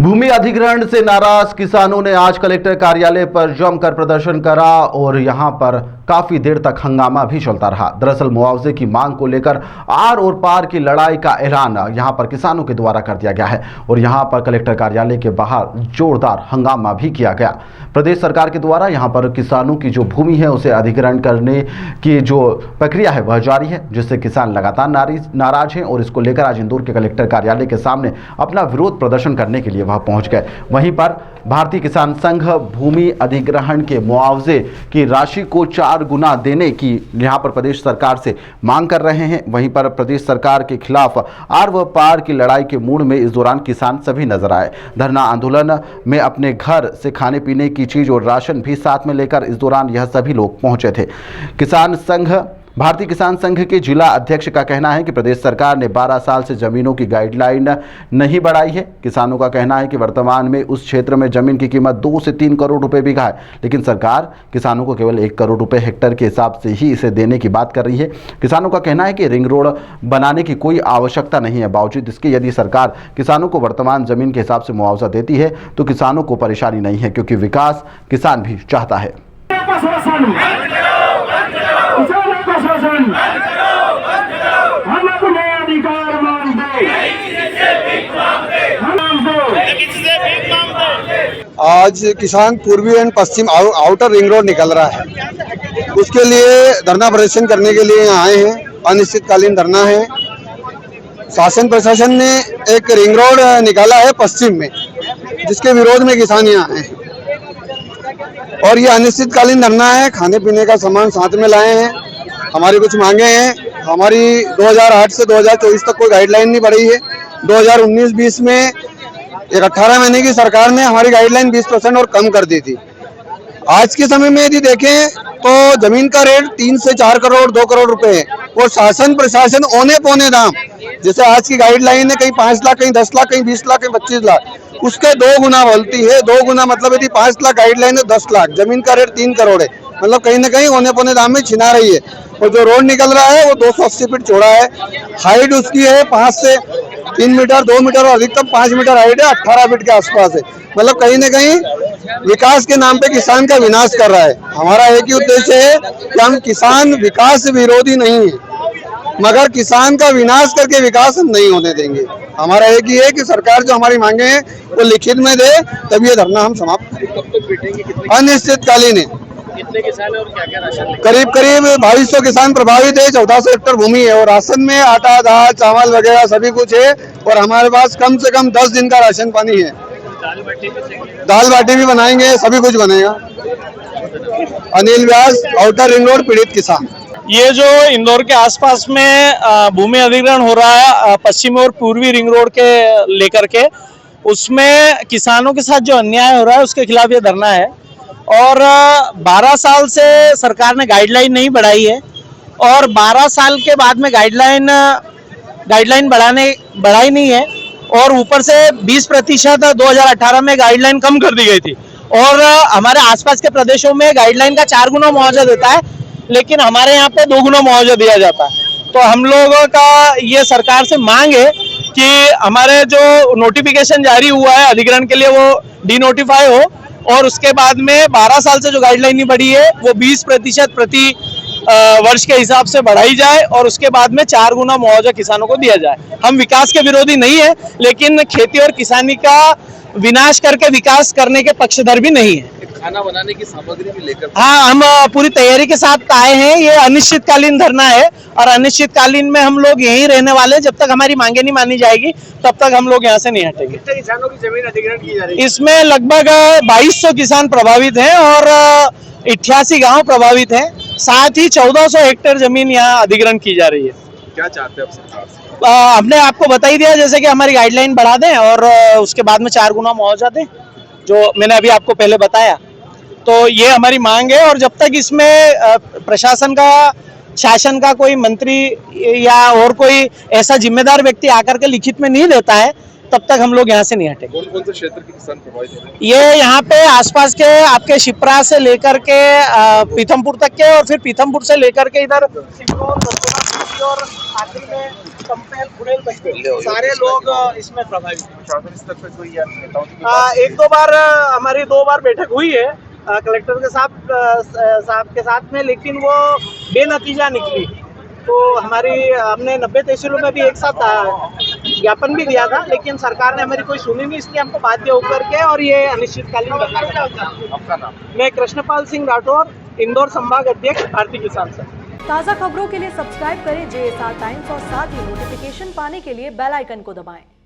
भूमि अधिग्रहण से नाराज किसानों ने आज कलेक्टर कार्यालय पर जमकर प्रदर्शन करा और यहां पर काफी देर तक हंगामा भी चलता रहा। दरअसल मुआवजे की मांग को लेकर आर और पार की लड़ाई का ऐलान यहां पर किसानों के द्वारा कर दिया गया है और यहां पर कलेक्टर कार्यालय के बाहर जोरदार हंगामा भी किया गया। प्रदेश सरकार के द्वारा यहां पर किसानों की जो भूमि है उसे अधिग्रहण करने की जो प्रक्रिया है वह जारी है, जिससे किसान लगातार नाराज हैं और इसको लेकर आज इंदौर के कलेक्टर कार्यालय के सामने अपना विरोध प्रदर्शन करने के लिए वह पहुंच गए। वहीं पर भारतीय किसान संघ भूमि अधिग्रहण के मुआवजे की राशि को 4 गुना देने की यहां पर प्रदेश सरकार से मांग कर रहे हैं। वहीं पर प्रदेश सरकार के खिलाफ आर व पार की लड़ाई के मूड में इस दौरान किसान सभी नजर आए। धरना आंदोलन में अपने घर से खाने पीने की चीज और राशन भी साथ में लेकर इस दौरान यह सभी लोग पहुंचे थे। भारतीय किसान संघ के जिला अध्यक्ष का कहना है कि प्रदेश सरकार ने 12 साल से जमीनों की गाइडलाइन नहीं बढ़ाई है। किसानों का कहना है कि वर्तमान में उस क्षेत्र में जमीन की कीमत 2 से 3 करोड़ रुपए बीघा है, लेकिन सरकार किसानों को केवल 1 करोड़ रुपए हेक्टेयर के हिसाब से ही इसे देने की बात कर रही है। किसानों का कहना है कि रिंग रोड बनाने की कोई आवश्यकता नहीं है। बावजूद इसके यदि सरकार किसानों को वर्तमान जमीन के हिसाब से मुआवजा देती है तो किसानों को परेशानी नहीं है, क्योंकि विकास किसान भी चाहता है। हम अपने अधिकार मांगते। आज किसान पूर्वी and Paschim outer ring road निकल रहा है, उसके लिए धरना प्रदर्शन करने के लिए यहाँ आए हैं। अनिश्चितकालीन धरना है। शासन प्रशासन ने एक रिंग रोड निकाला है पश्चिम में, जिसके विरोध में किसान यहाँ आए हैं और ये अनिश्चितकालीन धरना है। खाने पीने का सामान साथ में लाए हैं। हमारी कुछ मांगे हैं। हमारी 2008 से 2024 तक कोई गाइडलाइन नहीं बढ़ी है। 2019-20 में एक 18 महीने की सरकार ने हमारी गाइडलाइन 20% और कम कर दी थी। आज के समय में यदि देखें तो जमीन का रेट 3 से 4 करोड़ 2 करोड़ रुपए है और शासन प्रशासन औने पौने दाम, जैसे आज की गाइडलाइन है कहीं 5 लाख, कहीं 10 लाख, कहीं 20 लाख, कहीं 25 लाख, उसके 2 गुना बोलती है। 2 गुना मतलब यदि 5 लाख गाइडलाइन है 10 लाख, जमीन का रेट 3 करोड़ है, मतलब कहीं ना कहीं औने पौने दाम में छिना रही है। और जो रोड निकल रहा है वो 280 फीट चौड़ा है। हाइट उसकी है 5 से 3 मीटर, 2 मीटर और अधिकतम 5 मीटर हाइट है। 18 फीट के आसपास है। मतलब कहीं ना कहीं विकास के नाम पे किसान का विनाश कर रहा है। हमारा एक ही उद्देश्य है कि हम किसान विकास विरोधी नहीं है, मगर किसान का विनाश करके विकास हम नहीं होने देंगे। हमारा एक ही है कि सरकार जो हमारी मांगे हैं वो लिखित में दे, तब ये धरना हम समाप्त करेंगे। अनिश्चितकालीन है। कितने किसान है और क्या क्या राशन? करीब 2200 किसान प्रभावित है। 1400 हेक्टेयर भूमि है और राशन में आटा, दाल, चावल वगैरह सभी कुछ है और हमारे पास कम से कम 10 दिन का राशन पानी है। दाल बाटी भी बनाएंगे, सभी कुछ बनेगा। अनिल व्यास, आउटर रिंग रोड, पीड़ित किसान। ये जो इंदौर के आसपास में भूमि अधिग्रहण हो रहा है पश्चिम और पूर्वी रिंग रोड के लेकर के, उसमें किसानों के साथ जो अन्याय हो रहा है उसके खिलाफ ये धरना है। और 12 साल से सरकार ने गाइडलाइन नहीं बढ़ाई है और 12 साल के बाद में गाइडलाइन बढ़ाई नहीं है और ऊपर से 20% 2018 में गाइडलाइन कम कर दी गई थी और हमारे आसपास के प्रदेशों में गाइडलाइन का 4 गुना मुआवजा देता है, लेकिन हमारे यहाँ पे 2 गुना मुआवजा दिया जाता है। तो हम लोगों का ये सरकार से मांग है कि हमारे जो नोटिफिकेशन जारी हुआ है अधिग्रहण के लिए वो डिनोटिफाई हो और उसके बाद में 12 साल से जो गाइडलाइन नहीं बढ़ी है वो 20% प्रति वर्ष के हिसाब से बढ़ाई जाए और उसके बाद में 4 गुना मुआवजा किसानों को दिया जाए। हम विकास के विरोधी नहीं है, लेकिन खेती और किसानी का विनाश करके विकास करने के पक्षधर भी नहीं है। खाना बनाने की सामग्री भी लेकर हाँ, हम पूरी तैयारी के साथ आए हैं। ये अनिश्चितकालीन धरना है और अनिश्चितकालीन में हम लोग यहीं रहने वाले हैं। जब तक हमारी मांगे नहीं मानी जाएगी तब तक हम लोग यहाँ से नहीं हटेंगे। कितने किसानों की जमीन अधिग्रहण की जा रही है? इसमें लगभग 2200 किसान प्रभावित हैं और 88 गांव प्रभावित हैं। साथ ही 1400 हेक्टेयर जमीन यहाँ अधिग्रहण की जा रही है। क्या चाहते हैं आप सरकार से? हमने आपको बता ही दिया, जैसे कि हमारी गाइडलाइन बढ़ा दें और उसके बाद में 4 गुना मुआवजा दें, जो मैंने अभी आपको पहले बताया। तो ये हमारी मांग है और जब तक इसमें प्रशासन का, शासन का कोई मंत्री या और कोई ऐसा जिम्मेदार व्यक्ति आकर के लिखित में नहीं देता है तब तक हम लोग यहाँ से नहीं हटेंगे। कौन कौन से क्षेत्र के किसान प्रभावित हैं? ये यहाँ पे आसपास के आपके शिप्रा से लेकर के पीथमपुर तक के और फिर पीथमपुर से लेकर के इधर और आखिरी में कंपेयर खुड़ेल तक के सारे लोग इसमें प्रभावित हैं। प्रशासन स्तर पर कोई या नेताओं की कोई एक दो बार हमारी 2 बार बैठक हुई है कलेक्टर के साहब के साथ में, लेकिन वो बेनतीजा निकली। तो हमने 90 तहसीलों में भी एक साथ ज्ञापन भी दिया था, लेकिन सरकार ने हमारी कोई सुनी नहीं, इसलिए हमको बाध्य होकर के और ये अनिश्चितकालीन धरना करना पड़ा। आपका नाम? मैं कृष्णपाल सिंह राठौर, इंदौर संभाग अध्यक्ष, भारतीय किसान संघ। ताज़ा खबरों के लिए सब्सक्राइब करें JSR टाइम्स और साथ ही नोटिफिकेशन पाने के लिए बेल आइकन को दबाएं।